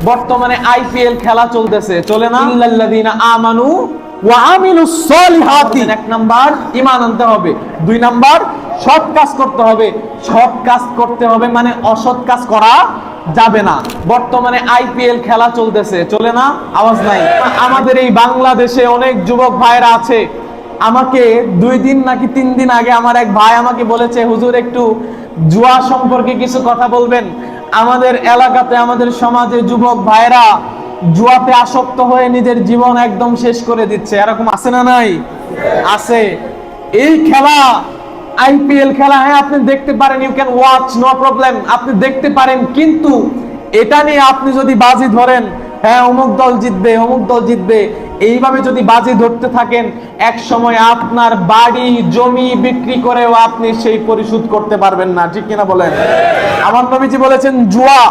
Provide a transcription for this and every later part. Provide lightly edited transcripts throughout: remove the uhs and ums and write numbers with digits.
বর্তমানে আইপিএল খেলা চলতেছে, চলে না? ইল্লাল্লাযীনা আমানু ওয়া আমিলুস সলিহাতি। এক নাম্বার ঈমান আনতে হবে, দুই নাম্বার সৎ কাজ করতে হবে। সৎ কাজ করতে হবে মানে অসৎ কাজ করা যাবে না। বর্তমানে আইপিএল খেলা চলতেছে, চলে না? আওয়াজ নাই। আমাদের এই বাংলাদেশে অনেক যুবক ভাইরা আছে। আমাকে 2 দিন নাকি 3 দিন আগে আমার এক ভাই আমাকে বলেছে, হুজুর একটু জুয়া সম্পর্কে কিছু কথা বলবেন। আমাদের এলাকাতে, আমাদের সমাজে যুবক ভাইরা জুয়াতে আসক্ত হয়ে নিজের জীবন একদম শেষ করে দিচ্ছে। এরকম আছে না নাই? আছে। এই খেলা আইপিএল খেলা, হ্যাঁ আপনি দেখতে পারেন, you can watch, no problem, আপনি দেখতে পারেন, কিন্তু এটা নিয়ে আপনি যদি বাজি ধরেন, হ্যাঁ অমুক দল জিতবে, অমুক দল জিতবে, এইভাবে যদি বাজি ধরতে থাকেন, এক সময় আপনার বাড়ি জমি বিক্রি করেও আপনি সেই পরিশোধ করতে পারবেন না। ঠিক কিনা বলেন? আমার নবীজি বলেছেন জুয়া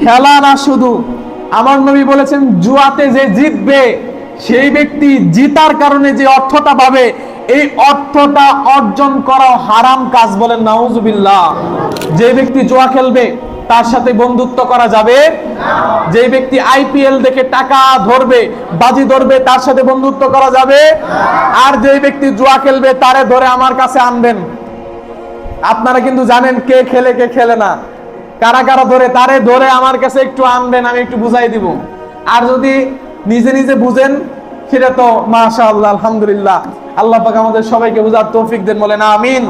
খেলা না শুধু, আমার নবী বলেছেন জুয়াতে যে জিতবে সেই ব্যক্তি জিতার কারণে যে অর্থটা পাবে, এই অর্থটা অর্জন করা হারাম কাজ। বলেন নাউজুবিল্লাহ। যে ব্যক্তি জুয়া খেলবে তার সাথে বন্ধুত্ব করা যাবে না। যে ব্যক্তি আইপিএল দেখে টাকা ধরবে, বাজি ধরবে, তার সাথে বন্ধুত্ব করা যাবে না। আর যে ব্যক্তি জুয়া খেলবে তারে ধরে আমার কাছে আনবেন। আপনারা কিন্তু জানেন কে খেলে কে খেলে না, কারা কারা ধরে, তারে ধরে আমার কাছে একটু আনবেন, আমি একটু বুঝাই দিব। আর যদি নিজে নিজে বুঝেন সেটা তো মাশাআল্লাহ, আলহামদুলিল্লাহ। আল্লাহ পাক আমাদের সবাইকে বুঝার তৌফিক দেন, বলেন আমিন।